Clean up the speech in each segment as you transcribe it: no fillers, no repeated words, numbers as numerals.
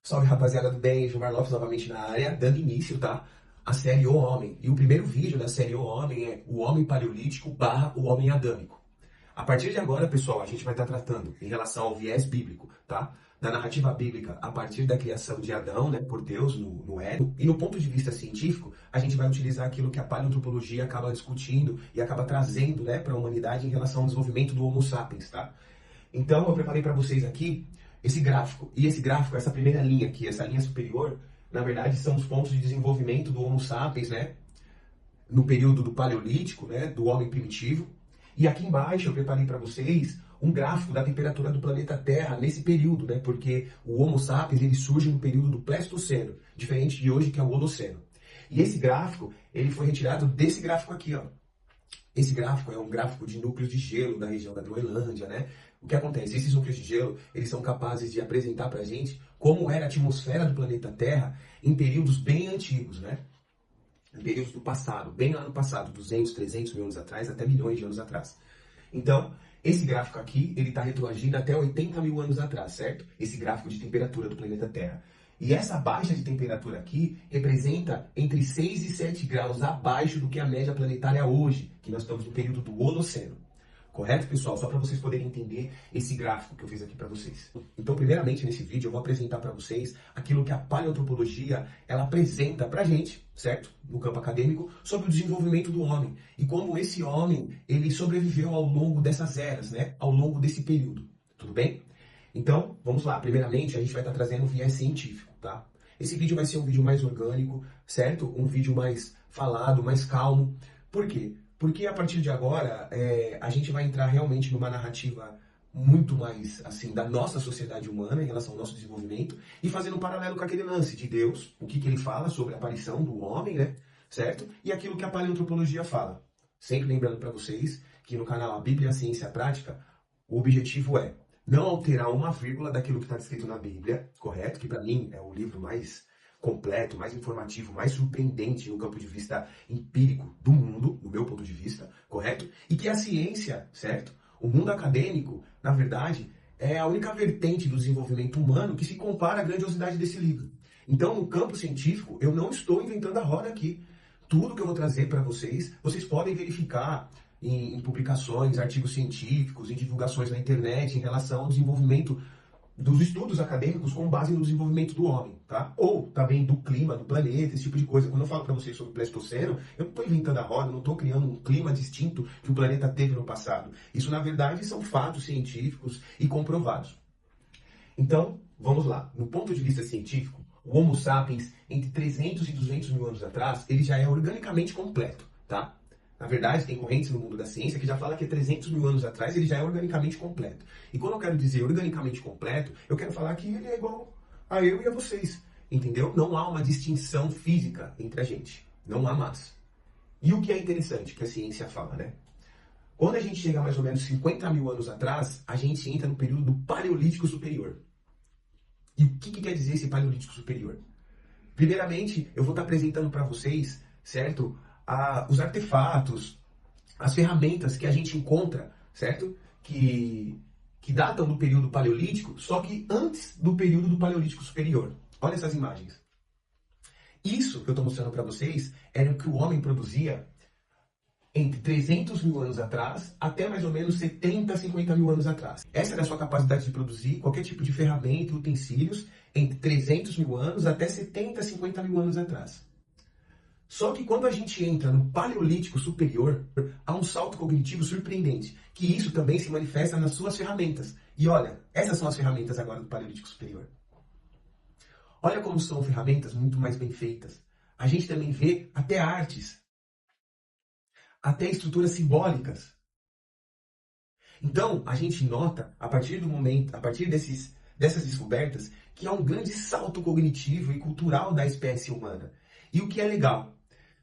Salve, rapaziada do bem, Gilmar Lopes novamente na área, dando início, tá? A série O Homem. E o primeiro vídeo da série O Homem é o Homem Paleolítico barra o Homem Adâmico. A partir de agora, pessoal, a gente vai estar tratando em relação ao viés bíblico, tá? Da narrativa bíblica a partir da criação de Adão, né, por Deus, no Éden. E no ponto de vista científico, a gente vai utilizar aquilo que a paleoantropologia acaba discutindo e acaba trazendo, né, para a humanidade em relação ao desenvolvimento do Homo sapiens, tá? Então, eu preparei para vocês aqui esse gráfico. E esse gráfico, essa primeira linha aqui, essa linha superior, na verdade, são os pontos de desenvolvimento do Homo sapiens, né? No período do Paleolítico, né? Do homem primitivo. E aqui embaixo eu preparei para vocês um gráfico da temperatura do planeta Terra nesse período, né? Porque o Homo sapiens ele surge no período do Pleistoceno, diferente de hoje que é o Holoceno. E esse gráfico, ele foi retirado desse gráfico aqui, ó. Esse gráfico é um gráfico de núcleos de gelo da região da Groenlândia, né? O que acontece? Esses núcleos de gelo, eles são capazes de apresentar pra gente como era a atmosfera do planeta Terra em períodos bem antigos, né? Em períodos do passado, bem lá no passado, 200, 300 mil anos atrás, até milhões de anos atrás. Então, esse gráfico aqui, ele está retroagindo até 80 mil anos atrás, certo? Esse gráfico de temperatura do planeta Terra. E essa baixa de temperatura aqui representa entre 6 e 7 graus abaixo do que a média planetária hoje, que nós estamos no período do Holoceno. Correto, pessoal? Só para vocês poderem entender esse gráfico que eu fiz aqui para vocês. Então, primeiramente, nesse vídeo, eu vou apresentar para vocês aquilo que a paleoantropologia ela apresenta para a gente, certo? No campo acadêmico, sobre o desenvolvimento do homem. E como esse homem, ele sobreviveu ao longo dessas eras, né? Ao longo desse período. Tudo bem? Então, vamos lá. Primeiramente, a gente vai estar trazendo um viés científico, tá? Esse vídeo vai ser um vídeo mais orgânico, certo? Um vídeo mais falado, mais calmo. Por quê? Porque a partir de agora, a gente vai entrar realmente numa narrativa muito mais, assim, da nossa sociedade humana em relação ao nosso desenvolvimento e fazendo um paralelo com aquele lance de Deus, o que ele fala sobre a aparição do homem, né? Certo? E aquilo que a paleoantropologia fala. Sempre lembrando para vocês que no canal A Bíblia e a Ciência Prática, o objetivo é não alterar uma vírgula daquilo que está descrito na Bíblia, correto? Que para mim é o livro mais completo, mais informativo, mais surpreendente no campo de vista empírico do mundo, do meu ponto de vista, correto? E que a ciência, certo? O mundo acadêmico, na verdade, é a única vertente do desenvolvimento humano que se compara à grandiosidade desse livro. Então, no campo científico, eu não estou inventando a roda aqui. Tudo que eu vou trazer para vocês, vocês podem verificar em publicações, artigos científicos, em divulgações na internet em relação ao desenvolvimento dos estudos acadêmicos com base no desenvolvimento do homem, tá? Ou também do clima do planeta, esse tipo de coisa. Quando eu falo para vocês sobre o Pleistoceno, eu não estou inventando a roda, não estou criando um clima distinto que o planeta teve no passado. Isso, na verdade, são fatos científicos e comprovados. Então, vamos lá. No ponto de vista científico, o Homo sapiens, entre 300 e 200 mil anos atrás, ele já é organicamente completo, tá? Na verdade, tem correntes no mundo da ciência que já fala que 300 mil anos atrás ele já é organicamente completo. E quando eu quero dizer organicamente completo, eu quero falar que ele é igual a eu e a vocês. Entendeu? Não há uma distinção física entre a gente. Não há mais. E o que é interessante que a ciência fala, né? Quando a gente chega a mais ou menos 50 mil anos atrás, a gente entra no período do Paleolítico Superior. E o que quer dizer esse Paleolítico Superior? Primeiramente, eu vou estar apresentando para vocês, certo? Os artefatos, as ferramentas que a gente encontra, certo? Que datam do período paleolítico, só que antes do período do Paleolítico Superior. Olha essas imagens. Isso que eu estou mostrando para vocês era o que o homem produzia entre 300 mil anos atrás até mais ou menos 70, 50 mil anos atrás. Essa era a sua capacidade de produzir qualquer tipo de ferramenta e utensílios entre 300 mil anos até 70, 50 mil anos atrás. Só que quando a gente entra no Paleolítico Superior, há um salto cognitivo surpreendente, que isso também se manifesta nas suas ferramentas. E olha, essas são as ferramentas agora do Paleolítico Superior. Olha como são ferramentas muito mais bem feitas. A gente também vê até artes, até estruturas simbólicas. Então, a gente nota, a partir dessas descobertas, que há um grande salto cognitivo e cultural da espécie humana. E o que é legal?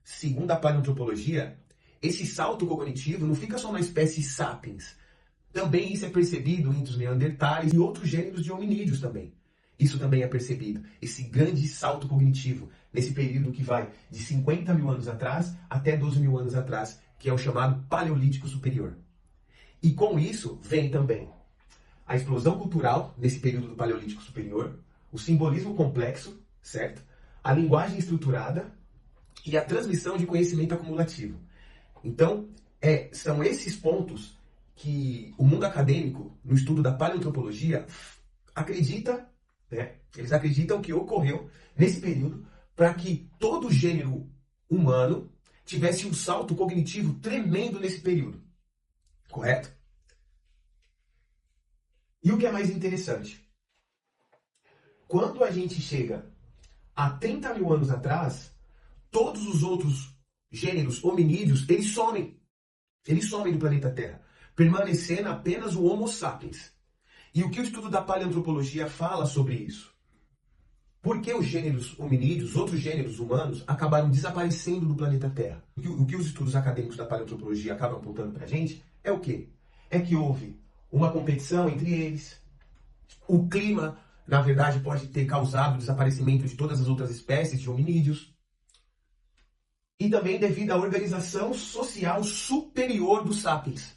Segundo a paleoantropologia, esse salto cognitivo não fica só na espécie sapiens. Também isso é percebido entre os neandertais e outros gêneros de hominídeos também. Isso também é percebido, esse grande salto cognitivo, nesse período que vai de 50 mil anos atrás até 12 mil anos atrás, que é o chamado Paleolítico Superior. E com isso vem também a explosão cultural nesse período do Paleolítico Superior, o simbolismo complexo, certo? A linguagem estruturada e a transmissão de conhecimento acumulativo. Então, são esses pontos que o mundo acadêmico, no estudo da paleoantropologia, acredita, né? Eles acreditam que ocorreu nesse período para que todo o gênero humano tivesse um salto cognitivo tremendo nesse período. Correto? E o que é mais interessante? Quando a gente chega a 30 mil anos atrás, todos os outros gêneros hominídeos, eles somem. Eles somem do planeta Terra, permanecendo apenas o Homo sapiens. E o que o estudo da paleoantropologia fala sobre isso? Por que os gêneros hominídeos, outros gêneros humanos, acabaram desaparecendo do planeta Terra? O que os estudos acadêmicos da paleoantropologia acabam apontando para a gente é o quê? É que houve uma competição entre eles. O clima, na verdade, pode ter causado o desaparecimento de todas as outras espécies de hominídeos. E também devido à organização social superior dos sapiens.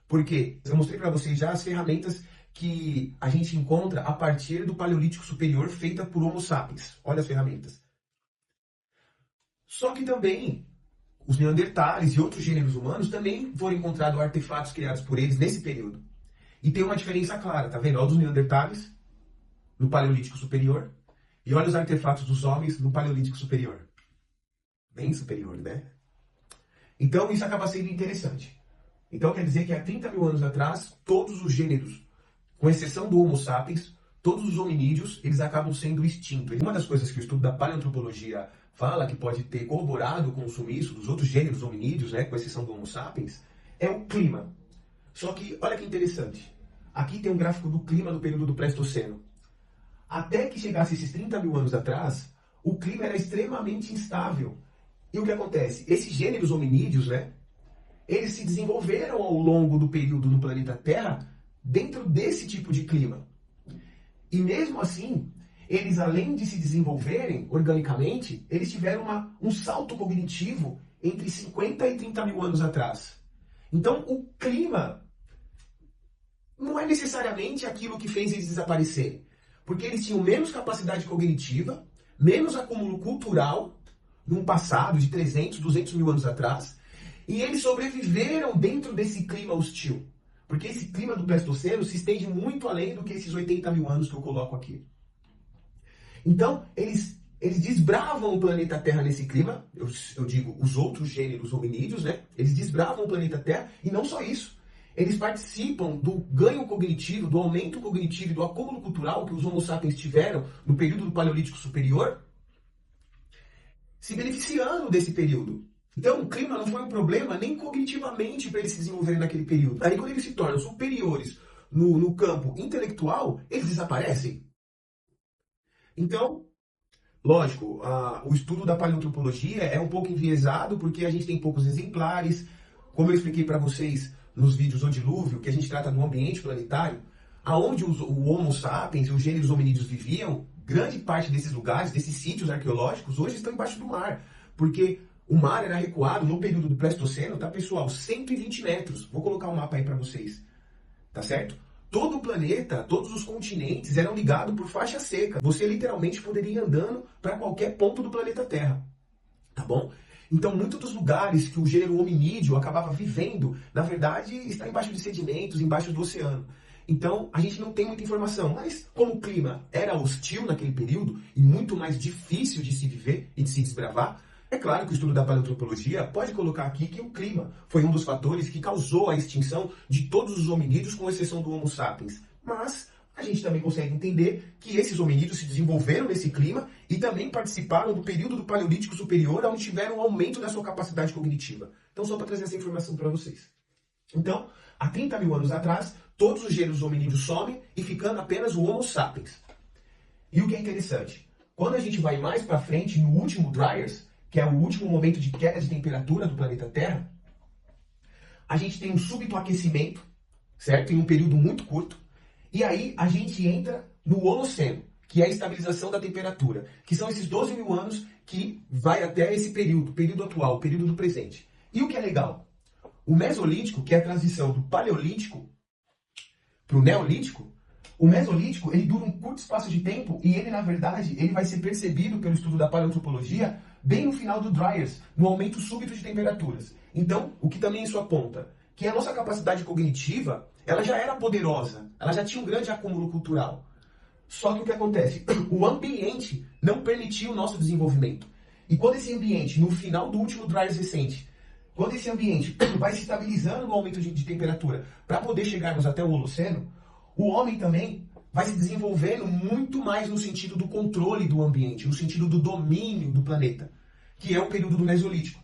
Porque eu mostrei para vocês já as ferramentas que a gente encontra a partir do Paleolítico Superior feita por Homo sapiens. Olha as ferramentas. Só que também os Neandertais e outros gêneros humanos também foram encontrados artefatos criados por eles nesse período. E tem uma diferença clara, tá vendo? Olha os Neandertais no Paleolítico Superior e olha os artefatos dos homens no Paleolítico Superior. Bem superior, né? Então isso acaba sendo interessante. Então quer dizer que há 30 mil anos atrás, todos os gêneros, com exceção do Homo sapiens, todos os hominídeos, eles acabam sendo extintos. Uma das coisas que o estudo da paleoantropologia fala, que pode ter corroborado com o sumiço dos outros gêneros hominídeos, né, com exceção do Homo sapiens, é o clima. Só que, olha que interessante, aqui tem um gráfico do clima no período do Pleistoceno. Até que chegasse esses 30 mil anos atrás, o clima era extremamente instável. E o que acontece? Esses gêneros hominídeos, né, eles se desenvolveram ao longo do período no planeta Terra dentro desse tipo de clima. E mesmo assim, eles além de se desenvolverem organicamente, eles tiveram um salto cognitivo entre 50 e 30 mil anos atrás. Então, o clima não é necessariamente aquilo que fez eles desaparecerem. Porque eles tinham menos capacidade cognitiva, menos acúmulo cultural, num passado de 300, 200 mil anos atrás, e eles sobreviveram dentro desse clima hostil. Porque esse clima do Pleistoceno se estende muito além do que esses 80 mil anos que eu coloco aqui. Então, eles desbravam o planeta Terra nesse clima, eu digo os outros gêneros hominídeos, né? Eles desbravam o planeta Terra, e não só isso. Eles participam do ganho cognitivo, do aumento cognitivo e do acúmulo cultural que os Homo sapiens tiveram no período do Paleolítico Superior, se beneficiando desse período. Então, o clima não foi um problema nem cognitivamente para eles se desenvolverem naquele período. Aí, quando eles se tornam superiores no campo intelectual, eles desaparecem. Então, lógico, o estudo da paleoantropologia é um pouco enviesado porque a gente tem poucos exemplares. Como eu expliquei para vocês nos vídeos O Dilúvio, que a gente trata do ambiente planetário, aonde o Homo sapiens e os gêneros hominídeos viviam, grande parte desses lugares, desses sítios arqueológicos, hoje estão embaixo do mar. Porque o mar era recuado no período do Pleistoceno, tá, pessoal? 120 metros. Vou colocar um mapa aí para vocês. Tá certo? Todo o planeta, todos os continentes eram ligados por faixa seca. Você literalmente poderia ir andando para qualquer ponto do planeta Terra. Tá bom? Então, muitos dos lugares que o gênero hominídeo acabava vivendo, na verdade, está embaixo de sedimentos, embaixo do oceano. Então, a gente não tem muita informação. Mas, como o clima era hostil naquele período e muito mais difícil de se viver e de se desbravar, é claro que o estudo da paleoantropologia pode colocar aqui que o clima foi um dos fatores que causou a extinção de todos os hominídeos, com exceção do Homo sapiens. Mas a gente também consegue entender que esses hominídeos se desenvolveram nesse clima e também participaram do período do Paleolítico Superior, onde tiveram um aumento da sua capacidade cognitiva. Então, só para trazer essa informação para vocês. Então, há 30 mil anos atrás, todos os gêneros hominídeos somem e ficando apenas o Homo sapiens. E o que é interessante, quando a gente vai mais para frente, no último Dryas, que é o último momento de queda de temperatura do planeta Terra, a gente tem um súbito aquecimento, certo? Em um período muito curto. E aí a gente entra no Holoceno, que é a estabilização da temperatura, que são esses 12 mil anos que vai até esse período, o período atual, o período do presente. E o que é legal? O Mesolítico, que é a transição do Paleolítico para o Neolítico, O Mesolítico, ele dura um curto espaço de tempo e ele, na verdade, ele vai ser percebido pelo estudo da paleoantropologia bem no final do Dryas, no aumento súbito de temperaturas. Então, o que também isso aponta? Que a nossa capacidade cognitiva, ela já era poderosa, ela já tinha um grande acúmulo cultural. Só que o que acontece? O ambiente não permitia o nosso desenvolvimento. E quando esse ambiente, no final do último Dryas recente, quando esse ambiente vai se estabilizando no aumento de temperatura para poder chegarmos até o Holoceno, o homem também vai se desenvolvendo muito mais no sentido do controle do ambiente, no sentido do domínio do planeta, que é o período do Mesolítico.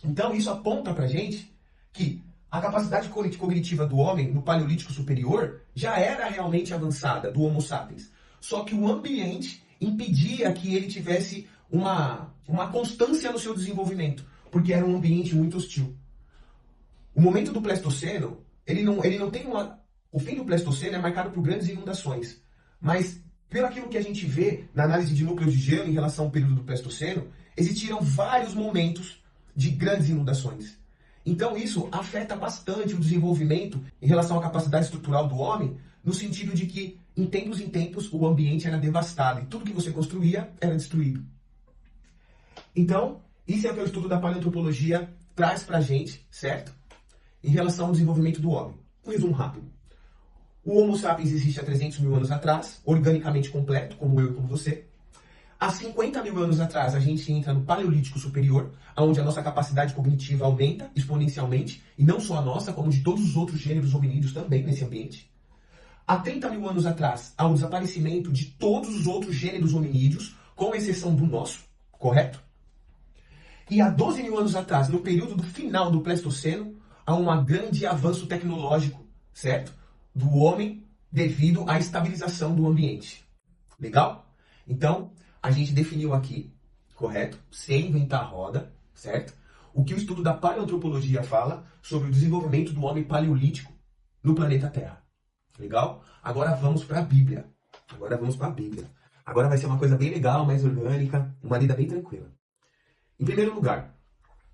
Então isso aponta pra gente que a capacidade cognitiva do homem no Paleolítico Superior já era realmente avançada, do Homo sapiens. Só que o ambiente impedia que ele tivesse uma constância no seu desenvolvimento, porque era um ambiente muito hostil. O momento do Pleistoceno, ele não tem uma... O fim do Pleistoceno é marcado por grandes inundações, mas pelo aquilo que a gente vê na análise de núcleos de gelo em relação ao período do Pleistoceno, existiram vários momentos de grandes inundações. Então isso afeta bastante o desenvolvimento em relação à capacidade estrutural do homem, no sentido de que, em tempos, o ambiente era devastado e tudo que você construía era destruído. Então, isso é o que o estudo da paleoantropologia traz pra gente, certo? Em relação ao desenvolvimento do homem. Um resumo rápido. O Homo sapiens existe há 300 mil anos atrás, organicamente completo, como eu e como você. Há 50 mil anos atrás, a gente entra no Paleolítico Superior, onde a nossa capacidade cognitiva aumenta exponencialmente, e não só a nossa, como de todos os outros gêneros hominídeos também nesse ambiente. Há 30 mil anos atrás, há o desaparecimento de todos os outros gêneros hominídeos, com exceção do nosso, correto? E há 12 mil anos atrás, no período do final do Pleistoceno, há um grande avanço tecnológico, certo? Do homem devido à estabilização do ambiente. Legal? Então, a gente definiu aqui, correto? Sem inventar a roda, certo? O que o estudo da paleoantropologia fala sobre o desenvolvimento do homem paleolítico no planeta Terra. Legal? Agora vamos para a Bíblia. Agora vai ser uma coisa bem legal, mais orgânica, uma lida bem tranquila. Em primeiro lugar,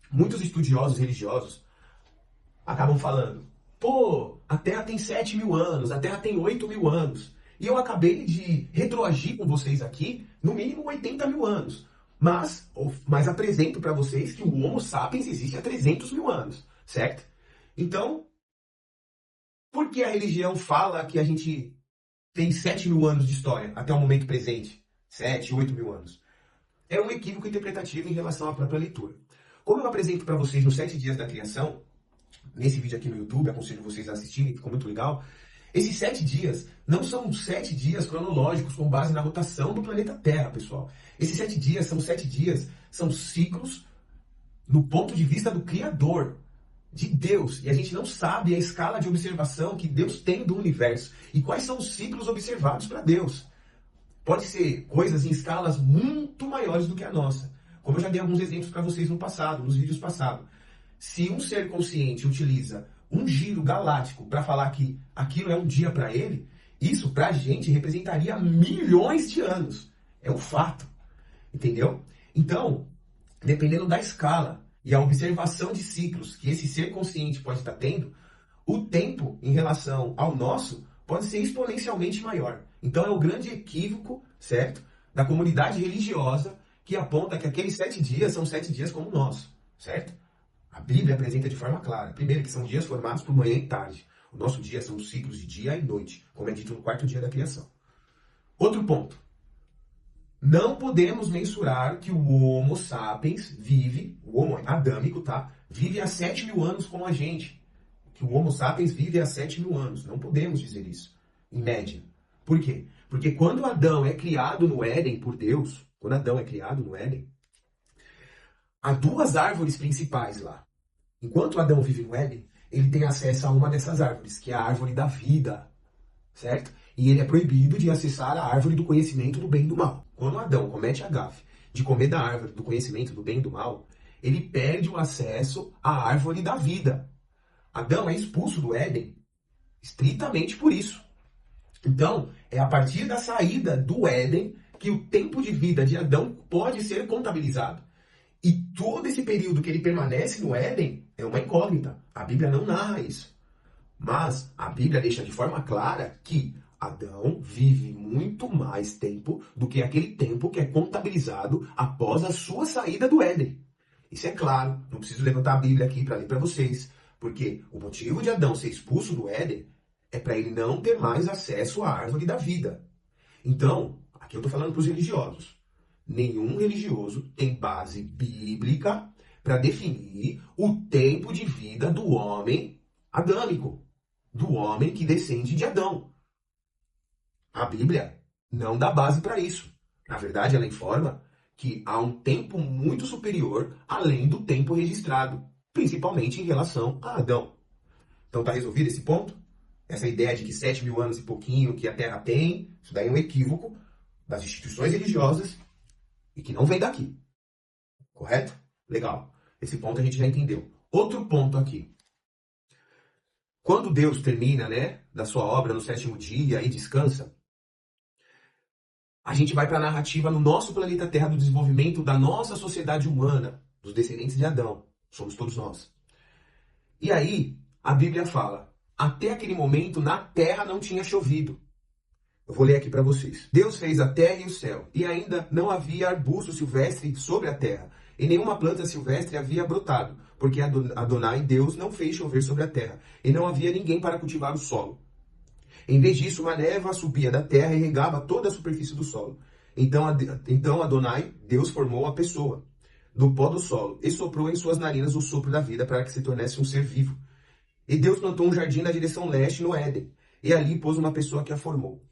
muitos estudiosos religiosos acabam falando: pô, a Terra tem 7 mil anos, a Terra tem 8 mil anos. E eu acabei de retroagir com vocês aqui, no mínimo 80 mil anos. Mas apresento para vocês que o Homo sapiens existe há 300 mil anos, certo? Então, por que a religião fala que a gente tem 7 mil anos de história até o momento presente? 7, 8 mil anos. É um equívoco interpretativo em relação à própria leitura. Como eu apresento para vocês nos 7 dias da criação, nesse vídeo aqui no YouTube, aconselho vocês a assistirem, ficou muito legal. Esses 7 dias não são 7 dias cronológicos com base na rotação do planeta Terra, pessoal. Esses 7 dias são 7 dias, são ciclos no ponto de vista do Criador, de Deus. E a gente não sabe a escala de observação que Deus tem do universo e quais são os ciclos observados para Deus. Pode ser coisas em escalas muito maiores do que a nossa. Como eu já dei alguns exemplos para vocês no passado, nos vídeos passados. Se um ser consciente utiliza um giro galáctico para falar que aquilo é um dia para ele, isso para a gente representaria milhões de anos. É um fato. Entendeu? Então, dependendo da escala e a observação de ciclos que esse ser consciente pode estar tendo, o tempo em relação ao nosso pode ser exponencialmente maior. Então é o grande equívoco, certo? Da comunidade religiosa que aponta que aqueles 7 dias são 7 dias como o nosso, certo? A Bíblia apresenta de forma clara. Primeiro, que são dias formados por manhã e tarde. O nosso dia são os ciclos de dia e noite, como é dito no 4º dia da criação. Outro ponto. Não podemos mensurar que o Homo sapiens vive, o Homo adâmico, tá? Vive há 7 mil anos como a gente. Que o Homo sapiens vive há 7 mil anos. Não podemos dizer isso, em média. Por quê? Porque quando Adão é criado no Éden por Deus, há 2 árvores principais lá. Enquanto Adão vive no Éden, ele tem acesso a uma dessas árvores, que é a árvore da vida, certo? E ele é proibido de acessar a árvore do conhecimento do bem e do mal. Quando Adão comete a gafe de comer da árvore do conhecimento do bem e do mal, ele perde o acesso à árvore da vida. Adão é expulso do Éden estritamente por isso. Então, é a partir da saída do Éden que o tempo de vida de Adão pode ser contabilizado. E todo esse período que ele permanece no Éden é uma incógnita. A Bíblia não narra isso. Mas a Bíblia deixa de forma clara que Adão vive muito mais tempo do que aquele tempo que é contabilizado após a sua saída do Éden. Isso é claro, não preciso levantar a Bíblia aqui para ler para vocês, porque o motivo de Adão ser expulso do Éden é para ele não ter mais acesso à árvore da vida. Então, aqui eu estou falando para os religiosos. Nenhum religioso tem base bíblica para definir o tempo de vida do homem adâmico, do homem que descende de Adão. A Bíblia não dá base para isso. Na verdade, ela informa que há um tempo muito superior além do tempo registrado, principalmente em relação a Adão. Então está resolvido esse ponto? Essa ideia de que 7.000 anos e pouquinho que a Terra tem, isso daí é um equívoco das instituições religiosas e que não vem daqui. Correto? Legal. Esse ponto a gente já entendeu. Outro ponto aqui. Quando Deus termina, da sua obra no 7º dia e descansa, a gente vai para a narrativa no nosso planeta Terra do desenvolvimento da nossa sociedade humana, dos descendentes de Adão. Somos todos nós. E aí, a Bíblia fala, até aquele momento na Terra não tinha chovido. Eu vou ler aqui para vocês. Deus fez a terra e o céu, e ainda não havia arbusto silvestre sobre a terra, e nenhuma planta silvestre havia brotado, porque Adonai, Deus, não fez chover sobre a terra, e não havia ninguém para cultivar o solo. Em vez disso, uma névoa subia da terra e regava toda a superfície do solo. Então Adonai, Deus, formou a pessoa do pó do solo, e soprou em suas narinas o sopro da vida para que se tornasse um ser vivo. E Deus plantou um jardim na direção leste, no Éden, e ali pôs uma pessoa que a formou.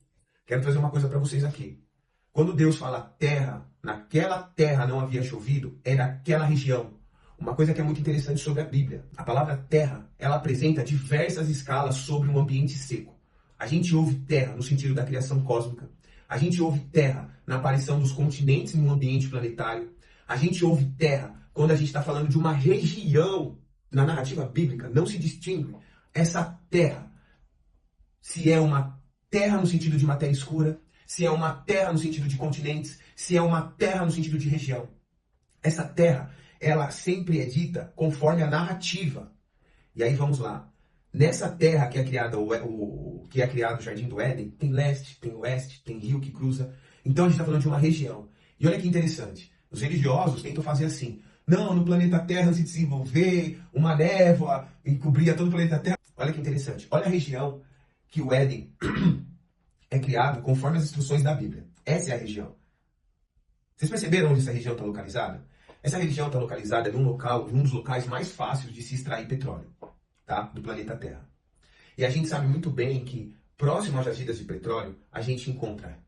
Quero trazer uma coisa para vocês aqui. Quando Deus fala terra, naquela terra não havia chovido, era aquela região. Uma coisa que é muito interessante sobre a Bíblia. A palavra terra, ela apresenta diversas escalas sobre um ambiente seco. A gente ouve terra no sentido da criação cósmica. A gente ouve terra na aparição dos continentes no ambiente planetário. A gente ouve terra quando a gente está falando de uma região. Na narrativa bíblica não se distingue essa terra se é uma terra no sentido de matéria escura, se é uma terra no sentido de continentes, se é uma terra no sentido de região. Essa terra, ela sempre é dita conforme a narrativa. E aí vamos lá. Nessa terra que é criada que é criado o Jardim do Éden, tem leste, tem oeste, tem rio que cruza. Então a gente está falando de uma região. E olha que interessante. Os religiosos tentam fazer assim. Não, no planeta Terra se desenvolver uma névoa e cobria todo o planeta Terra. Olha que interessante. Olha a região que o Éden é criado conforme as instruções da Bíblia. Essa é a região. Vocês perceberam onde essa região está localizada? Essa região está localizada num dos locais mais fáceis de se extrair petróleo, tá? Do planeta Terra. E a gente sabe muito bem que próximo às jazidas de petróleo, a gente encontra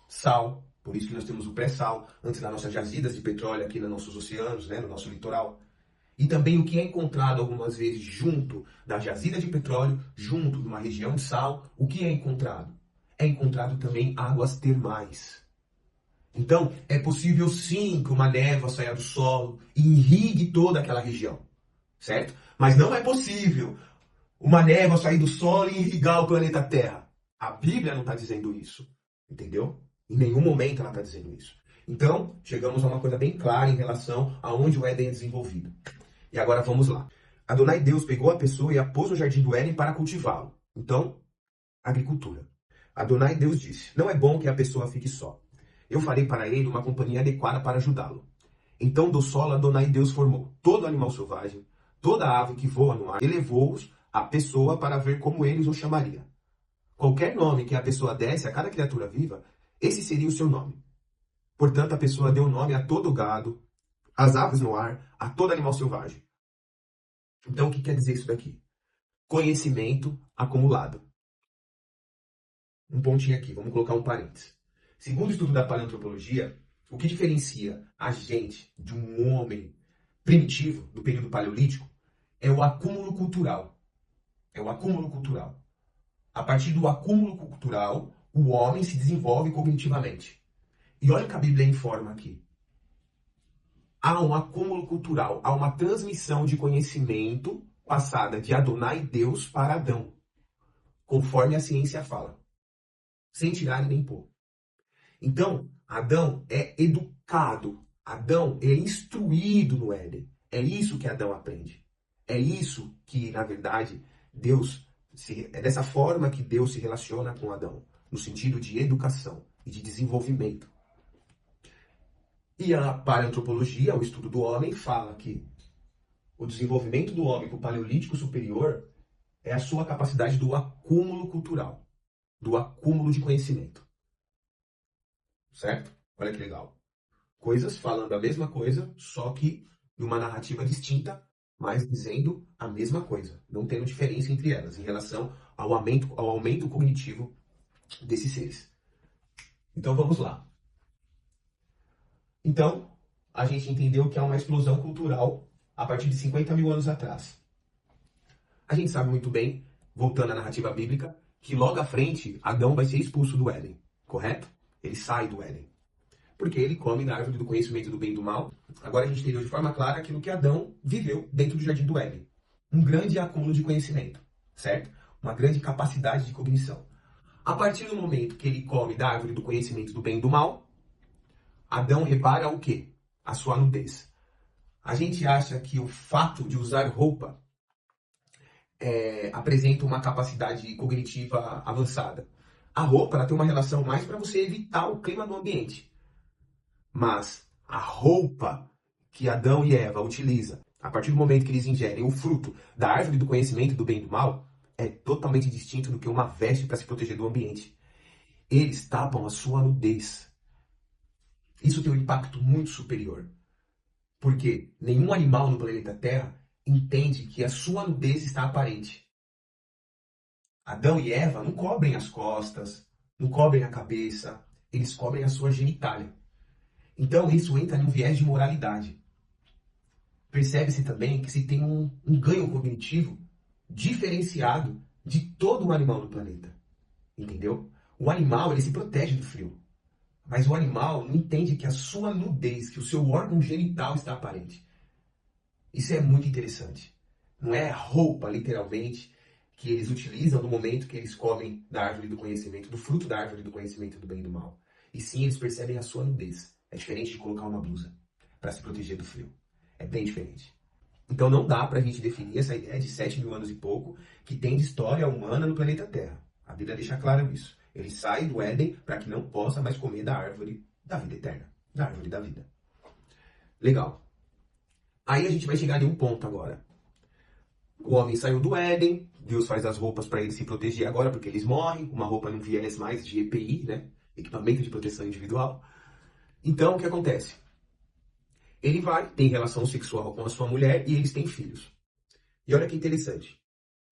sal, por isso que nós temos o pré-sal, antes das nossas jazidas de petróleo aqui nos nossos oceanos, no nosso litoral. E também o que é encontrado algumas vezes junto da jazida de petróleo, junto de uma região de sal, o que é encontrado? É encontrado também águas termais. Então, é possível sim que uma névoa saia do solo e irrigue toda aquela região, certo? Mas não é possível uma névoa sair do solo e irrigar o planeta Terra. A Bíblia não está dizendo isso, entendeu? Em nenhum momento ela está dizendo isso. Então, chegamos a uma coisa bem clara em relação a onde o Éden é desenvolvido. E agora vamos lá. Adonai Deus pegou a pessoa e a pôs no jardim do Éden para cultivá-lo. Então, agricultura. Adonai Deus disse, não é bom que a pessoa fique só. Eu farei para ele uma companhia adequada para ajudá-lo. Então do solo Adonai Deus formou todo animal selvagem, toda ave que voa no ar, e levou-os à pessoa para ver como eles o chamaria. Qualquer nome que a pessoa desse a cada criatura viva, esse seria o seu nome. Portanto, a pessoa deu nome a todo gado, às aves no ar, a todo animal selvagem. Então, o que quer dizer isso daqui? Conhecimento acumulado. Um pontinho aqui, vamos colocar um parênteses. Segundo o estudo da paleoantropologia, o que diferencia a gente de um homem primitivo do período paleolítico é o acúmulo cultural. É o acúmulo cultural. A partir do acúmulo cultural, o homem se desenvolve cognitivamente. E olha o que a Bíblia informa aqui. Há um acúmulo cultural, há uma transmissão de conhecimento passada de Adonai Deus para Adão, conforme a ciência fala, sem tirar nem pôr. Então, Adão é educado, Adão é instruído no Éden. É isso que Adão aprende. É isso que, na verdade, é dessa forma que Deus se relaciona com Adão. no sentido de educação e de desenvolvimento. E a paleoantropologia, o estudo do homem, fala que o desenvolvimento do homem para o Paleolítico Superior é a sua capacidade do acúmulo cultural, do acúmulo de conhecimento. Certo? Olha que legal. Coisas falando a mesma coisa, só que numa narrativa distinta, mas dizendo a mesma coisa, não tendo diferença entre elas em relação ao aumento cognitivo desses seres. Então vamos lá. Então, a gente entendeu que há uma explosão cultural a partir de 50 mil anos atrás. A gente sabe muito bem, voltando à narrativa bíblica, que logo à frente Adão vai ser expulso do Éden, correto? Ele sai do Éden. Porque ele come da árvore do conhecimento do bem e do mal. Agora a gente entendeu de forma clara aquilo que Adão viveu dentro do jardim do Éden. Um grande acúmulo de conhecimento, certo? Uma grande capacidade de cognição. A partir do momento que ele come da árvore do conhecimento do bem e do mal, Adão repara o quê? A sua nudez. A gente acha que o fato de usar roupa apresenta uma capacidade cognitiva avançada. A roupa ela tem uma relação mais para você evitar o clima do ambiente. Mas a roupa que Adão e Eva utilizam a partir do momento que eles ingerem o fruto da árvore do conhecimento do bem e do mal é totalmente distinto do que uma veste para se proteger do ambiente. Eles tapam a sua nudez. Isso tem um impacto muito superior. Porque nenhum animal no planeta Terra entende que a sua nudez está aparente. Adão e Eva não cobrem as costas, não cobrem a cabeça, eles cobrem a sua genitália. Então isso entra num viés de moralidade. Percebe-se também que se tem um ganho cognitivo diferenciado de todo o animal do planeta. Entendeu? O animal ele se protege do frio. Mas o animal não entende que a sua nudez, que o seu órgão genital está aparente. Isso é muito interessante. Não é a roupa, literalmente, que eles utilizam no momento que eles comem da árvore do conhecimento, do fruto da árvore do conhecimento do bem e do mal. E sim, eles percebem a sua nudez. É diferente de colocar uma blusa para se proteger do frio. É bem diferente. Então não dá para a gente definir essa ideia de 7 mil anos e pouco que tem de história humana no planeta Terra. A Bíblia deixa claro isso. Ele sai do Éden para que não possa mais comer da árvore da vida eterna, da árvore da vida. Legal. Aí a gente vai chegar em um ponto agora. O homem saiu do Éden, Deus faz as roupas para ele se proteger agora porque eles morrem, uma roupa num viés mais de EPI, né? Equipamento de proteção individual. Então o que acontece? Ele vai, tem relação sexual com a sua mulher e eles têm filhos. E olha que interessante.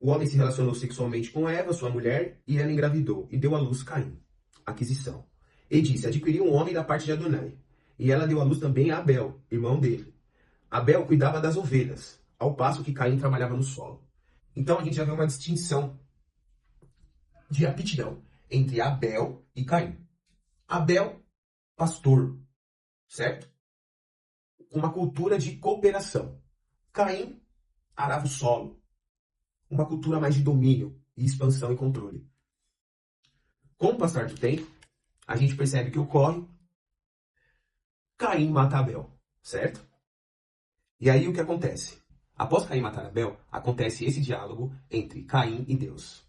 O homem se relacionou sexualmente com Eva, sua mulher, e ela engravidou e deu à luz Caim. Aquisição. E disse, adquiriu um homem da parte de Adonai. E ela deu à luz também a Abel, irmão dele. Abel cuidava das ovelhas, ao passo que Caim trabalhava no solo. Então a gente já vê uma distinção de aptidão entre Abel e Caim. Abel, pastor, certo? Uma cultura de cooperação. Caim, arava o solo. Uma cultura mais de domínio, e expansão e controle. Com o passar do tempo, a gente percebe que ocorre Caim mata Abel, certo? E aí o que acontece? Após Caim matar Abel, acontece esse diálogo entre Caim e Deus.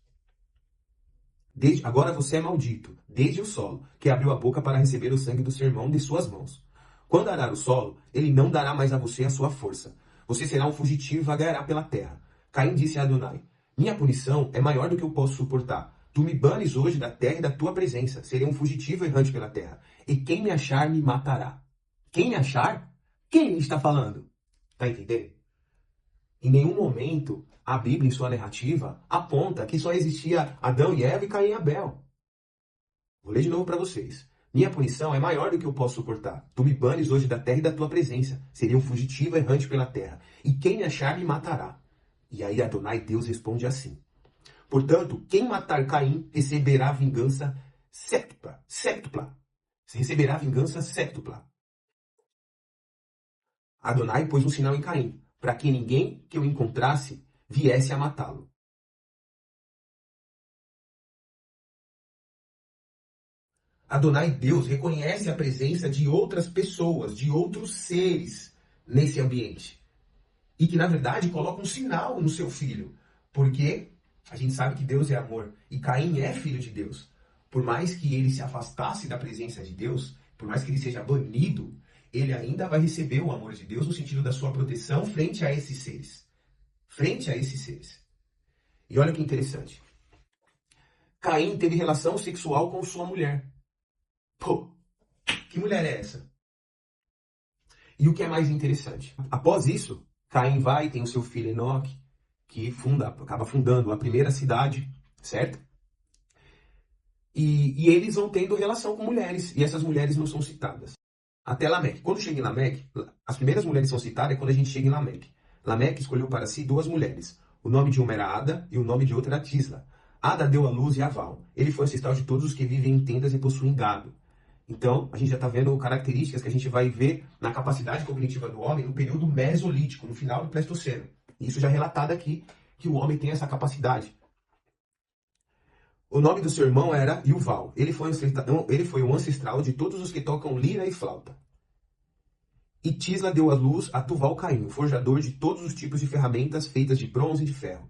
Agora você é maldito, desde o solo, que abriu a boca para receber o sangue do seu irmão de suas mãos. Quando arar o solo, ele não dará mais a você a sua força. Você será um fugitivo e vagará pela terra. Caim disse a Adonai, minha punição é maior do que eu posso suportar. Tu me banes hoje da terra e da tua presença. Serei um fugitivo errante pela terra. E quem me achar, me matará. Quem me achar? Quem está falando? Tá entendendo? Em nenhum momento a Bíblia, em sua narrativa, aponta que só existia Adão e Eva e Caim e Abel. Vou ler de novo para vocês. Minha punição é maior do que eu posso suportar. Tu me banes hoje da terra e da tua presença. Serei um fugitivo errante pela terra. E quem me achar, me matará. E aí Adonai, Deus, responde assim. Portanto, quem matar Caim receberá vingança séptupla. Séptupla. Receberá vingança séptupla. Adonai pôs um sinal em Caim, para que ninguém que o encontrasse viesse a matá-lo. Adonai, Deus, reconhece a presença de outras pessoas, de outros seres nesse ambiente. E que, na verdade, coloca um sinal no seu filho. Porque a gente sabe que Deus é amor. E Caim é filho de Deus. por mais que ele se afastasse da presença de Deus, por mais que ele seja banido, ele ainda vai receber o amor de Deus no sentido da sua proteção frente a esses seres. Frente a esses seres. E olha que interessante. Caim teve relação sexual com sua mulher. Pô, que mulher é essa? E o que é mais interessante? Após isso, Caim vai e tem o seu filho Enoque, que acaba fundando a primeira cidade, certo? E eles vão tendo relação com mulheres, e essas mulheres não são citadas. Até Lameque. Quando chega em Lameque, as primeiras mulheres são citadas quando a gente chega em Lameque. Lameque escolheu para si 2 mulheres. O nome de uma era Ada e o nome de outra era Tisla. Ada deu à luz Yaval. Ele foi ancestral de todos os que vivem em tendas e possuem gado. Então, a gente já está vendo características que a gente vai ver na capacidade cognitiva do homem no período mesolítico, no final do Pleistoceno. Isso já é relatado aqui, que o homem tem essa capacidade. O nome do seu irmão era Yuval. Ele foi o ancestral de todos os que tocam lira e flauta. E Tisla deu à luz a Tuval-Caim, o forjador de todos os tipos de ferramentas feitas de bronze e de ferro.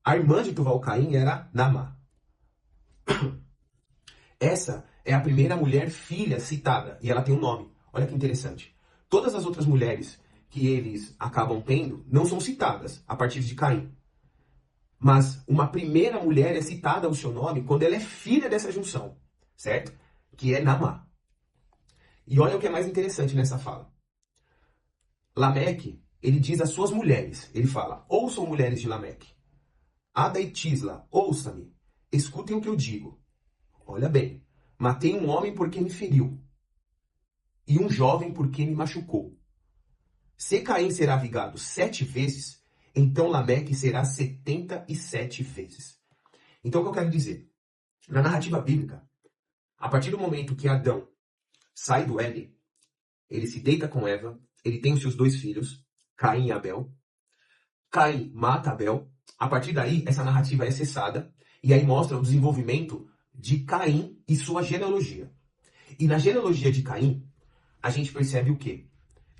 A irmã de Tuval-Caim era Naamá. Essa é a primeira mulher filha citada, e ela tem um nome. Olha que interessante. Todas as outras mulheres que eles acabam tendo não são citadas a partir de Caim. Mas uma primeira mulher é citada ao seu nome quando ela é filha dessa junção, certo? Que é Naamá. E olha o que é mais interessante nessa fala. Lameque, ele diz às suas mulheres, ele fala: ouçam mulheres de Lameque. Ada e Tisla, ouça-me, escutem o que eu digo. Olha bem, matei um homem porque me feriu, e um jovem porque me machucou. Se Caim será vigado 7 vezes, então Lameque será 77 vezes. Então o que eu quero dizer? Na narrativa bíblica, a partir do momento que Adão sai do Éden, ele se deita com Eva, ele tem os seus 2 filhos, Caim e Abel. Caim mata Abel. A partir daí, essa narrativa é cessada, e aí mostra o desenvolvimento de Caim e sua genealogia. E na genealogia de Caim, a gente percebe o quê?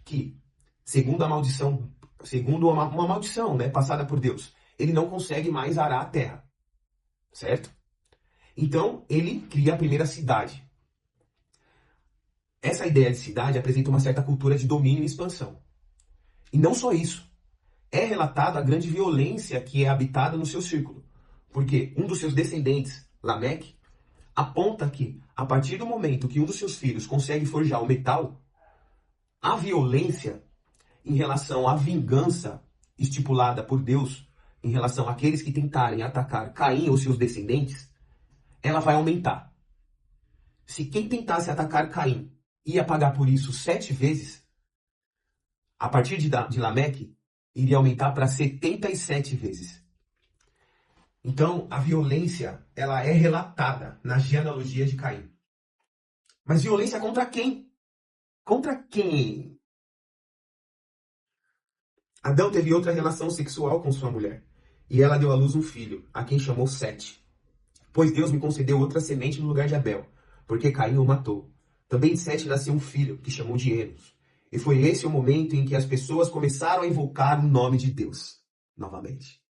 Que, segundo a maldição, segundo uma maldição, né, passada por Deus, ele não consegue mais arar a terra, certo? Então, ele cria a primeira cidade. Essa ideia de cidade apresenta uma certa cultura de domínio e expansão. E não só isso. É relatado a grande violência que é habitada no seu círculo. Porque um dos seus descendentes, Lameque, aponta que, a partir do momento que um dos seus filhos consegue forjar o metal, a violência em relação à vingança estipulada por Deus, em relação àqueles que tentarem atacar Caim ou seus descendentes, ela vai aumentar. Se quem tentasse atacar Caim ia pagar por isso 7 vezes, a partir de Lameque, iria aumentar para 77 vezes. Então, a violência, ela é relatada na genealogia de Caim. Mas violência contra quem? Contra quem? Adão teve outra relação sexual com sua mulher, e ela deu à luz um filho, a quem chamou Sete. Pois Deus me concedeu outra semente no lugar de Abel, porque Caim o matou. Também de Sete nasceu um filho, que chamou de Enos. E foi esse o momento em que as pessoas começaram a invocar o nome de Deus, novamente.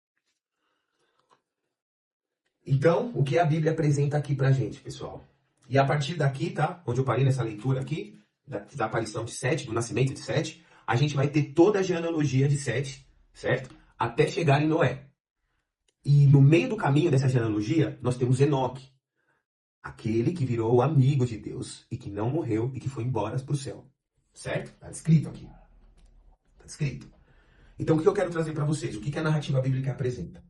Então, o que a Bíblia apresenta aqui pra gente, pessoal? E a partir daqui, tá? Onde eu parei nessa leitura aqui, da aparição de Sete, do nascimento de Sete, a gente vai ter toda a genealogia de Sete, certo? Até chegar em Noé. E no meio do caminho dessa genealogia, nós temos Enoque, aquele que virou amigo de Deus e que não morreu e que foi embora para o céu. Certo? Está descrito aqui. Está descrito. Então, o que eu quero trazer para vocês? O que a narrativa bíblica apresenta?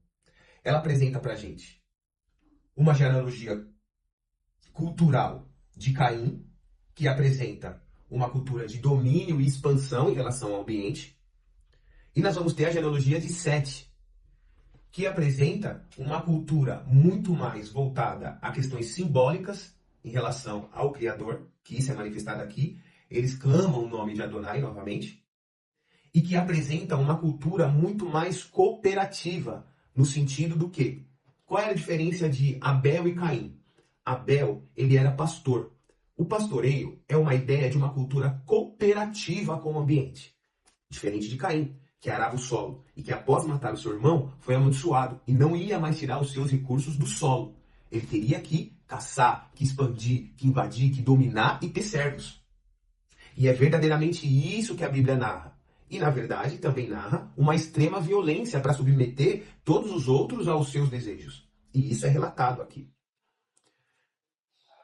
Ela apresenta para a gente uma genealogia cultural de Caim, que apresenta uma cultura de domínio e expansão em relação ao ambiente. E nós vamos ter a genealogia de Sete, que apresenta uma cultura muito mais voltada a questões simbólicas em relação ao Criador, que isso é manifestado aqui. Eles clamam o nome de Adonai novamente. E que apresenta uma cultura muito mais cooperativa, no sentido do quê? Qual era a diferença de Abel e Caim? Abel, ele era pastor. O pastoreio é uma ideia de uma cultura cooperativa com o ambiente. Diferente de Caim, que arava o solo e que após matar o seu irmão foi amaldiçoado e não ia mais tirar os seus recursos do solo. Ele teria que caçar, que expandir, que invadir, que dominar e ter servos. E é verdadeiramente isso que a Bíblia narra. E, na verdade, também narra uma extrema violência para submeter todos os outros aos seus desejos. E isso é relatado aqui.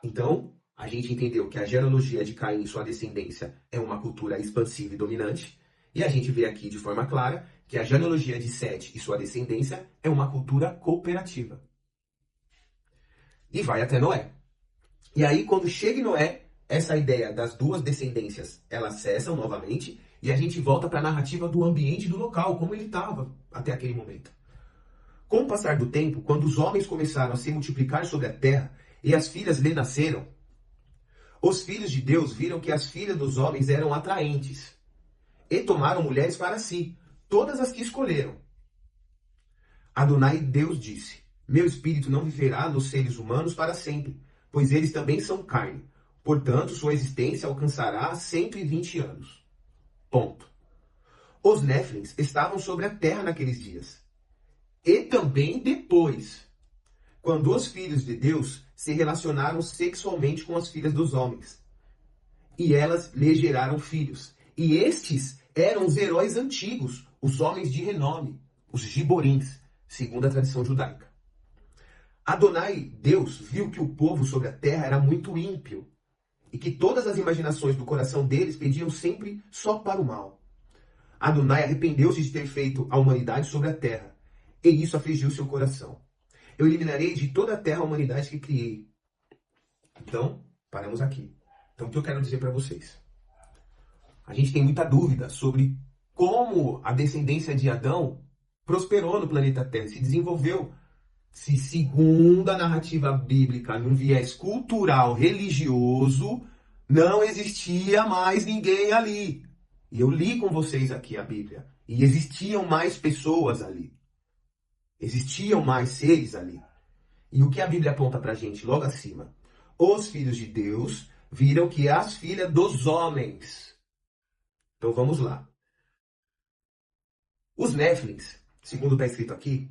Então, a gente entendeu que a genealogia de Caim e sua descendência é uma cultura expansiva e dominante. E a gente vê aqui de forma clara que a genealogia de Sete e sua descendência é uma cultura cooperativa. E vai até Noé. E aí, quando chega em Noé, essa ideia das duas descendências, elas cessam novamente e a gente volta para a narrativa do ambiente do local, como ele estava até aquele momento. Com o passar do tempo, quando os homens começaram a se multiplicar sobre a terra e as filhas lhe nasceram, os filhos de Deus viram que as filhas dos homens eram atraentes e tomaram mulheres para si, todas as que escolheram. Adonai Deus disse: Meu espírito não viverá nos seres humanos para sempre, pois eles também são carne. Portanto, sua existência alcançará 120 anos. Ponto. Os Néfilins estavam sobre a terra naqueles dias. E também depois, quando os filhos de Deus se relacionaram sexualmente com as filhas dos homens. E elas lhe geraram filhos. E estes eram os heróis antigos, os homens de renome, os giborins, segundo a tradição judaica. Adonai, Deus, viu que o povo sobre a terra era muito ímpio e que todas as imaginações do coração deles pediam sempre só para o mal. Adonai arrependeu-se de ter feito a humanidade sobre a terra, e isso afligiu seu coração. Eu eliminarei de toda a terra a humanidade que criei. Então, paramos aqui. Então, o que eu quero dizer para vocês? A gente tem muita dúvida sobre como a descendência de Adão prosperou no planeta Terra, se desenvolveu. Se, segundo a narrativa bíblica, num viés cultural, religioso, não existia mais ninguém ali. E eu li com vocês aqui a Bíblia. E existiam mais pessoas ali. Existiam mais seres ali. E o que a Bíblia aponta pra gente logo acima? Os filhos de Deus viram que as filhas dos homens. Então vamos lá. Os Néfilins, segundo está escrito aqui,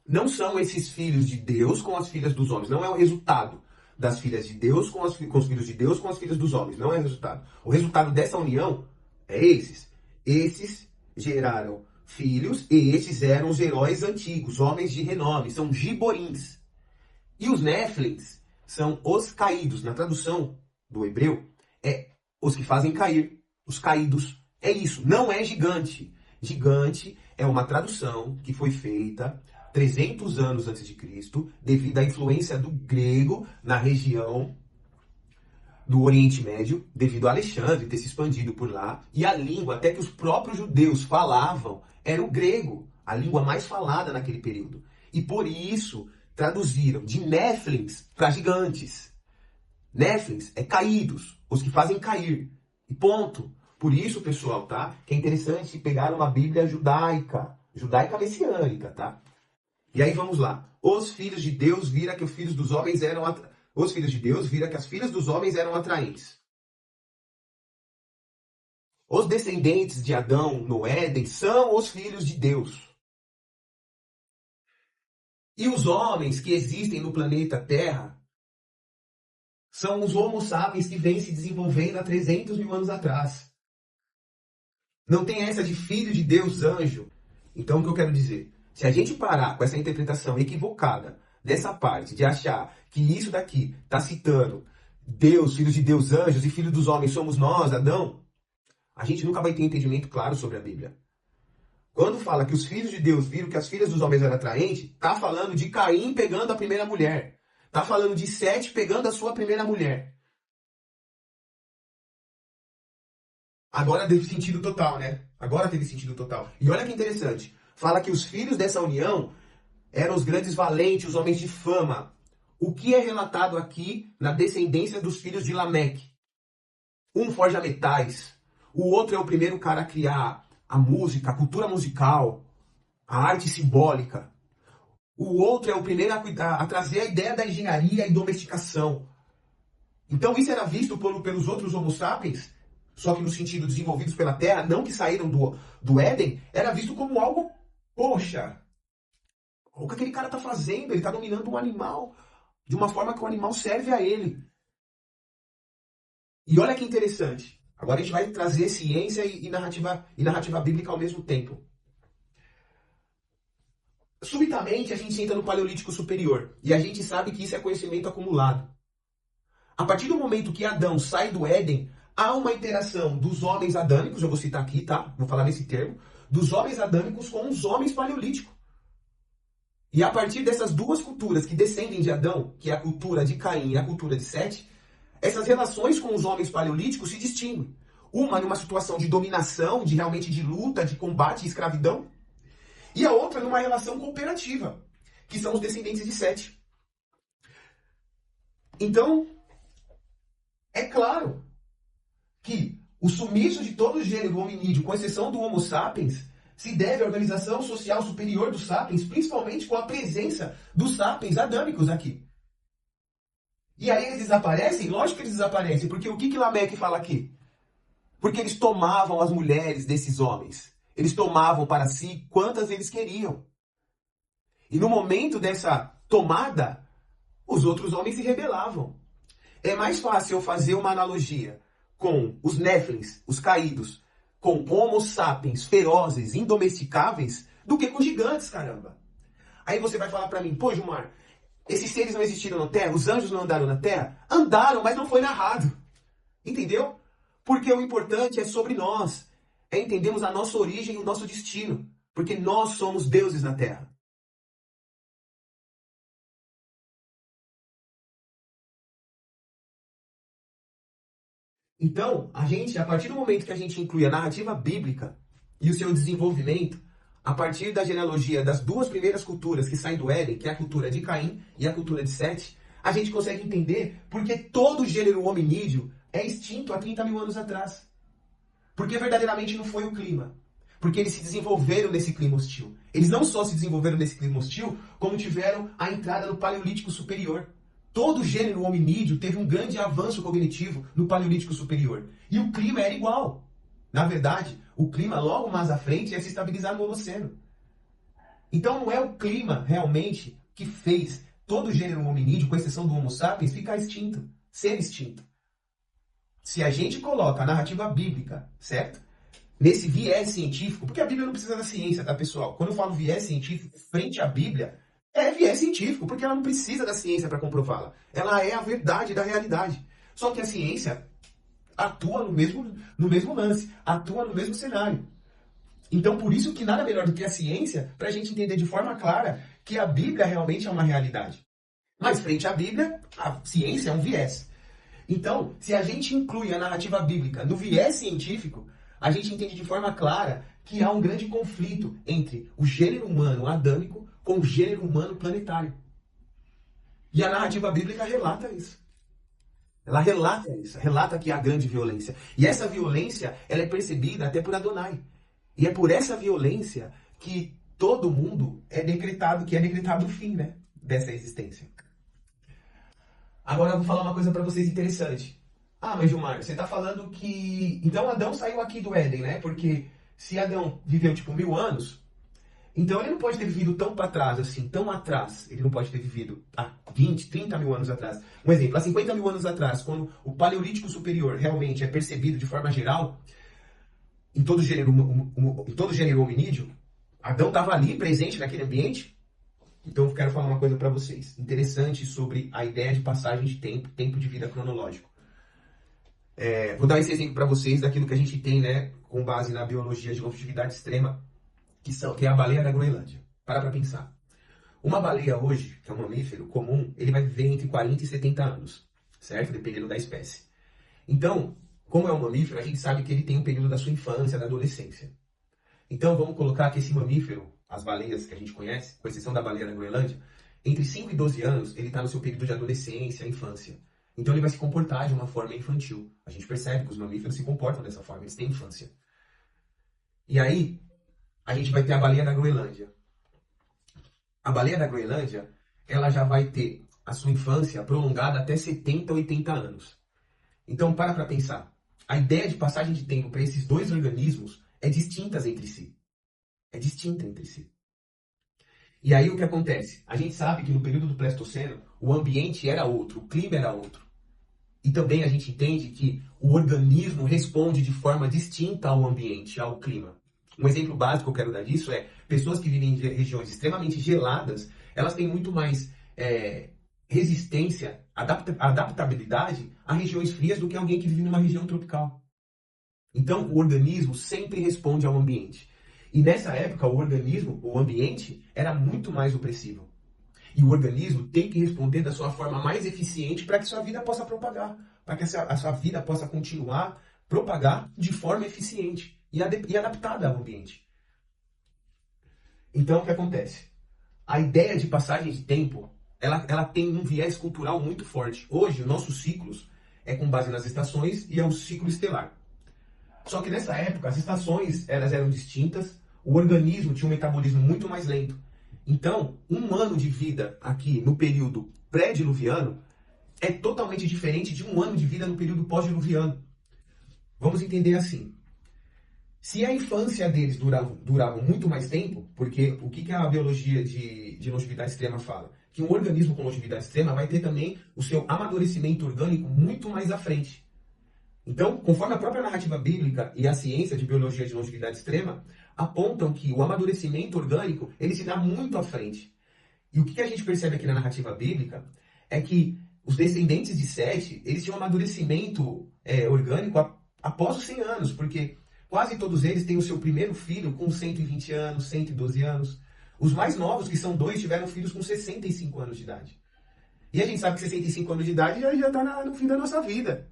não são esses filhos de Deus com as filhas dos homens. Não é o resultado das filhas de Deus com os filhos de Deus com as filhas dos homens. Não é o resultado. O resultado dessa união é esses. Esses geraram filhos e esses eram os heróis antigos, homens de renome. São giborins. E os Néfilins são os caídos. Na tradução do hebreu, é os que fazem cair. Os caídos. É isso. Não é gigante. Gigante é uma tradução que foi feita 300 anos antes de Cristo, devido à influência do grego na região do Oriente Médio, devido a Alexandre ter se expandido por lá, e a língua, até que os próprios judeus falavam, era o grego, a língua mais falada naquele período. E por isso traduziram de Néfilins para gigantes. Néfilins é caídos, os que fazem cair. E ponto. Por isso, pessoal, tá? Que é interessante pegar uma Bíblia judaica messiânica, tá? E aí vamos lá. Os filhos de Deus viram que os filhos dos homens eram Os filhos de Deus viram que as filhas dos homens eram atraentes. Os descendentes de Adão no Éden são os filhos de Deus. E os homens que existem no planeta Terra são os Homo sapiens que vêm se desenvolvendo há 300 mil anos atrás. Não tem essa de filho de Deus, anjo. Então, o que eu quero dizer? Se a gente parar com essa interpretação equivocada dessa parte, de achar que isso daqui está citando Deus, filhos de Deus, anjos e filhos dos homens somos nós, Adão, a gente nunca vai ter entendimento claro sobre a Bíblia. Quando fala que os filhos de Deus viram que as filhas dos homens eram atraentes, está falando de Caim pegando a primeira mulher. Está falando de Sete pegando a sua primeira mulher. Agora teve sentido total, né? Agora teve sentido total. E olha que interessante. Fala que os filhos dessa união eram os grandes valentes, os homens de fama. O que é relatado aqui na descendência dos filhos de Lameque? Um forja metais. O outro é o primeiro cara a criar a música, a cultura musical, a arte simbólica. O outro é o primeiro a trazer a ideia da engenharia e domesticação. Então isso era visto pelos outros Homo sapiens, só que no sentido desenvolvidos pela Terra, não que saíram do Éden, era visto como algo, poxa, o que aquele cara está fazendo? Ele está dominando um animal. de uma forma que o animal serve a ele. E olha que interessante. Agora a gente vai trazer ciência e narrativa bíblica ao mesmo tempo. Subitamente a gente entra no Paleolítico Superior e a gente sabe que isso é conhecimento acumulado. A partir do momento que Adão sai do Éden, há uma interação dos homens adâmicos, eu vou citar aqui, tá? Vou falar nesse termo, dos homens adâmicos com os homens paleolíticos. E a partir dessas duas culturas que descendem de Adão, que é a cultura de Caim e a cultura de Sete, essas relações com os homens paleolíticos se distinguem. Uma numa situação de dominação, de realmente de luta, de combate e escravidão, e a outra numa relação cooperativa, que são os descendentes de Sete. Então, é claro que o sumiço de todo o gênero hominídeo, com exceção do Homo sapiens, se deve à organização social superior dos sapiens, principalmente com a presença dos sapiens adâmicos aqui. E aí eles desaparecem? Lógico que eles desaparecem, porque o que Lameque fala aqui? Porque eles tomavam as mulheres desses homens. Eles tomavam para si quantas eles queriam. E no momento dessa tomada, os outros homens se rebelavam. É mais fácil eu fazer uma analogia com os Néfilins, os caídos, com Homo sapiens ferozes, indomesticáveis, do que com gigantes, caramba. Aí você vai falar para mim, pô, Gilmar, esses seres não existiram na Terra? Os anjos não andaram na Terra? Andaram, mas não foi narrado. Entendeu? Porque o importante é sobre nós. É entendermos a nossa origem e o nosso destino. Porque nós somos deuses na Terra. Então, a partir do momento que a gente inclui a narrativa bíblica e o seu desenvolvimento, a partir da genealogia das duas primeiras culturas que saem do Éden, que é a cultura de Caim e a cultura de Sete, a gente consegue entender porque todo o gênero hominídeo é extinto há 30 mil anos atrás. Porque verdadeiramente não foi o clima. Porque eles se desenvolveram nesse clima hostil. Eles não só se desenvolveram nesse clima hostil, como tiveram a entrada no Paleolítico Superior. Todo o gênero hominídeo teve um grande avanço cognitivo no Paleolítico Superior. E o clima era igual. Na verdade, o clima logo mais à frente ia se estabilizar no Holoceno. Então não é o clima realmente que fez todo o gênero hominídeo, com exceção do Homo sapiens, ficar extinto, ser extinto. Se a gente coloca a narrativa bíblica, certo? Nesse viés científico, porque a Bíblia não precisa da ciência, tá, pessoal? Quando eu falo viés científico frente à Bíblia, é viés científico, porque ela não precisa da ciência para comprová-la. Ela é a verdade da realidade. Só que a ciência atua no mesmo lance, atua no mesmo cenário. Então, por isso que nada melhor do que a ciência para a gente entender de forma clara que a Bíblia realmente é uma realidade. Mas, frente à Bíblia, a ciência é um viés. Então, se a gente inclui a narrativa bíblica no viés científico, a gente entende de forma clara que há um grande conflito entre o gênero humano adâmico com o gênero humano planetário. E a narrativa bíblica relata isso. Ela relata isso, relata que há grande violência. E essa violência, ela é percebida até por Adonai. E é por essa violência que todo mundo é decretado o fim, né, dessa existência. Agora eu vou falar uma coisa para vocês interessante. Ah, mas Gilmar, você está falando que... Então Adão saiu aqui do Éden, né? Porque se Adão viveu tipo 1000 anos, então ele não pode ter vivido tão para trás, assim, tão atrás. Ele não pode ter vivido há 20, 30 mil anos atrás. Um exemplo, há 50 mil anos atrás, quando o Paleolítico Superior realmente é percebido de forma geral, em todo gênero hominídeo, Adão estava ali, presente naquele ambiente. Então eu quero falar uma coisa para vocês, interessante sobre a ideia de passagem de tempo, tempo de vida cronológico. Vou dar esse exemplo para vocês daquilo que a gente tem, né, com base na biologia de longevidade extrema, que é a baleia da Groenlândia. Para pensar. Uma baleia hoje, que é um mamífero comum, ele vai viver entre 40 e 70 anos, certo? Dependendo da espécie. Então, como é um mamífero, a gente sabe que ele tem um período da sua infância, da adolescência. Então, vamos colocar que esse mamífero, as baleias que a gente conhece, com exceção da baleia da Groenlândia, entre 5 e 12 anos, ele está no seu período de adolescência, infância. Então, ele vai se comportar de uma forma infantil. A gente percebe que os mamíferos se comportam dessa forma, eles têm infância. E aí, a gente vai ter a baleia da Groenlândia. A baleia da Groenlândia, ela já vai ter a sua infância prolongada até 70, 80 anos. Então, para pensar. A ideia de passagem de tempo para esses dois organismos é distinta entre si. É distinta entre si. E aí o que acontece? A gente sabe que no período do Pleistoceno, o ambiente era outro, o clima era outro. E também a gente entende que o organismo responde de forma distinta ao ambiente, ao clima. Um exemplo básico que eu quero dar disso é pessoas que vivem em regiões extremamente geladas, elas têm muito mais resistência, adaptabilidade a regiões frias do que alguém que vive numa região tropical. Então, o organismo sempre responde ao ambiente. E nessa época, o organismo, o ambiente, era muito mais opressivo. E o organismo tem que responder da sua forma mais eficiente para que sua vida possa propagar, para que a sua vida possa continuar propagar de forma eficiente e adaptada ao ambiente. Então, o que acontece? A ideia de passagem de tempo, ela tem um viés cultural muito forte. Hoje, nossos ciclos é com base nas estações e é o ciclo estelar. Só que nessa época, as estações elas eram distintas, o organismo tinha um metabolismo muito mais lento. Então, um ano de vida aqui no período pré-diluviano é totalmente diferente de um ano de vida no período pós-diluviano. Vamos entender assim. Se a infância deles durava muito mais tempo, porque o que a biologia de longevidade extrema fala? Que um organismo com longevidade extrema vai ter também o seu amadurecimento orgânico muito mais à frente. Então, conforme a própria narrativa bíblica e a ciência de biologia de longevidade extrema, apontam que o amadurecimento orgânico ele se dá muito à frente. E o que a gente percebe aqui na narrativa bíblica é que os descendentes de Sete, eles tinham um amadurecimento orgânico após os 100 anos, porque quase todos eles têm o seu primeiro filho com 120 anos, 112 anos. Os mais novos, que são 2, tiveram filhos com 65 anos de idade. E a gente sabe que 65 anos de idade já está no fim da nossa vida.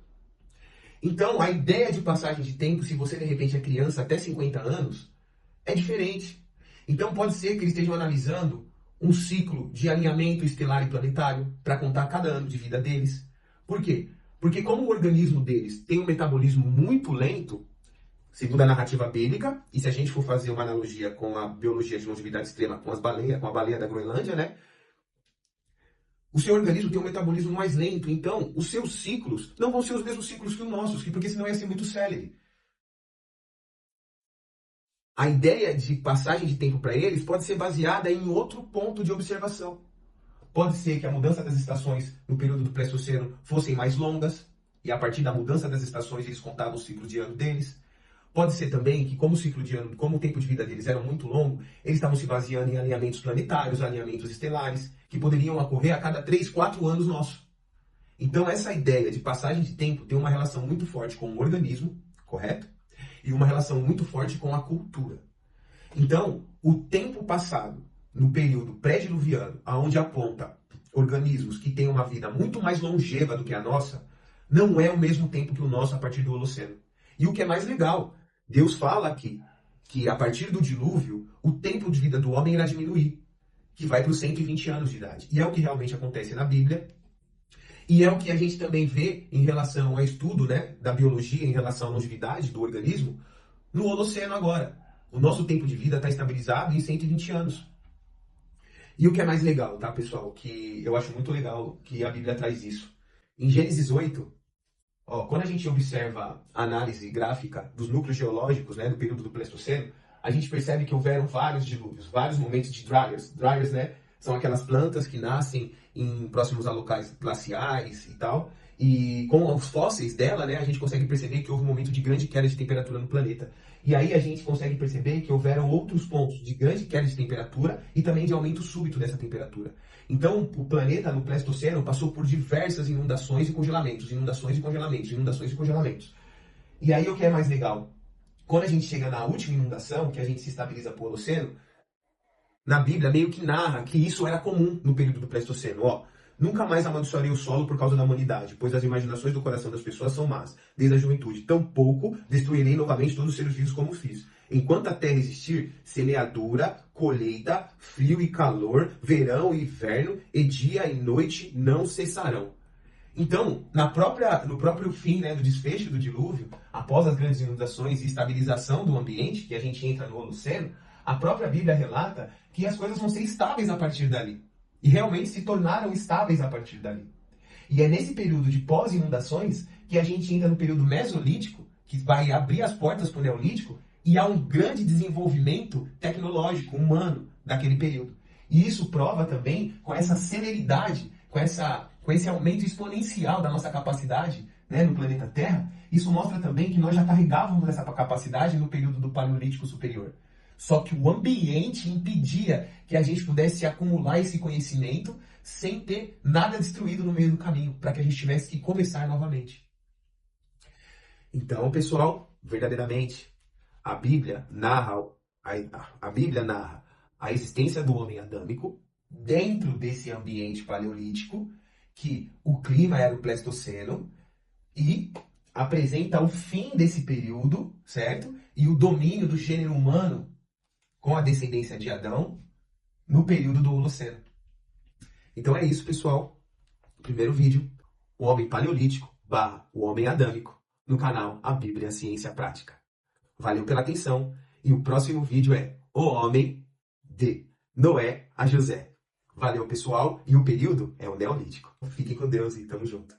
Então, a ideia de passagem de tempo, se você de repente é criança até 50 anos, é diferente. Então, pode ser que eles estejam analisando um ciclo de alinhamento estelar e planetário para contar cada ano de vida deles. Por quê? Porque como o organismo deles tem um metabolismo muito lento, segundo a narrativa bíblica, e se a gente for fazer uma analogia com a biologia de longevidade extrema, com a baleia da Groenlândia, né? O seu organismo tem um metabolismo mais lento, então os seus ciclos não vão ser os mesmos ciclos que os nossos, porque senão ia ser muito célebre. A ideia de passagem de tempo para eles pode ser baseada em outro ponto de observação. Pode ser que a mudança das estações no período do Pleistoceno fossem mais longas, e a partir da mudança das estações eles contavam o ciclo de ano deles. Pode ser também que, como o tempo de vida deles era muito longo, eles estavam se baseando em alinhamentos planetários, alinhamentos estelares, que poderiam ocorrer a cada 3, 4 anos nosso. Então, essa ideia de passagem de tempo tem uma relação muito forte com o organismo, correto? E uma relação muito forte com a cultura. Então, o tempo passado, no período pré-diluviano, onde aponta organismos que têm uma vida muito mais longeva do que a nossa, não é o mesmo tempo que o nosso a partir do Holoceno. E o que é mais legal, Deus fala aqui que a partir do dilúvio, o tempo de vida do homem irá diminuir, que vai para os 120 anos de idade. E é o que realmente acontece na Bíblia. E é o que a gente também vê em relação ao estudo, né, da biologia, em relação à longevidade do organismo, no Holoceno agora. O nosso tempo de vida está estabilizado em 120 anos. E o que é mais legal, tá, pessoal? Que eu acho muito legal que a Bíblia traz isso. Em Gênesis 8, quando a gente observa a análise gráfica dos núcleos geológicos, né, do período do Pleistoceno, a gente percebe que houveram vários dilúvios, vários momentos de dryers. Dryers, né, são aquelas plantas que nascem próximos a locais glaciais e tal. E com os fósseis dela, né, a gente consegue perceber que houve um momento de grande queda de temperatura no planeta. E aí a gente consegue perceber que houveram outros pontos de grande queda de temperatura e também de aumento súbito dessa temperatura. Então, o planeta no Pleistoceno passou por diversas inundações e congelamentos, inundações e congelamentos, inundações e congelamentos. E aí o que é mais legal? Quando a gente chega na última inundação, que a gente se estabiliza para o Holoceno, na Bíblia meio que narra que isso era comum no período do Pleistoceno. Nunca mais amaldiçoarei o solo por causa da humanidade, pois as imaginações do coração das pessoas são más, desde a juventude. Tampouco destruirei novamente todos os seres vivos como fiz. Enquanto a terra existir, semeadura, colheita, frio e calor, verão e inverno, e dia e noite não cessarão. Então, no próprio fim, né, do desfecho do dilúvio, após as grandes inundações e estabilização do ambiente, que a gente entra no Holoceno, a própria Bíblia relata que as coisas vão ser estáveis a partir dali. E realmente se tornaram estáveis a partir dali. E é nesse período de pós-inundações que a gente entra no período mesolítico, que vai abrir as portas para o neolítico, e há um grande desenvolvimento tecnológico, humano, daquele período. E isso prova também com essa celeridade, com esse aumento exponencial da nossa capacidade, né, no planeta Terra. Isso mostra também que nós já carregávamos essa capacidade no período do Paleolítico Superior. Só que o ambiente impedia que a gente pudesse acumular esse conhecimento sem ter nada destruído no meio do caminho, para que a gente tivesse que começar novamente. Então, pessoal, verdadeiramente, a Bíblia narra a existência do homem adâmico dentro desse ambiente paleolítico, que o clima era o Pleistoceno, e apresenta o fim desse período, certo? E o domínio do gênero humano com a descendência de Adão no período do Holoceno. Então é isso, pessoal. Primeiro vídeo, o homem paleolítico / o homem adâmico, no canal A Bíblia Ciência Prática. Valeu pela atenção e o próximo vídeo é o homem de Noé a José. Valeu, pessoal, e o período é o Neolítico. Fiquem com Deus e tamo junto.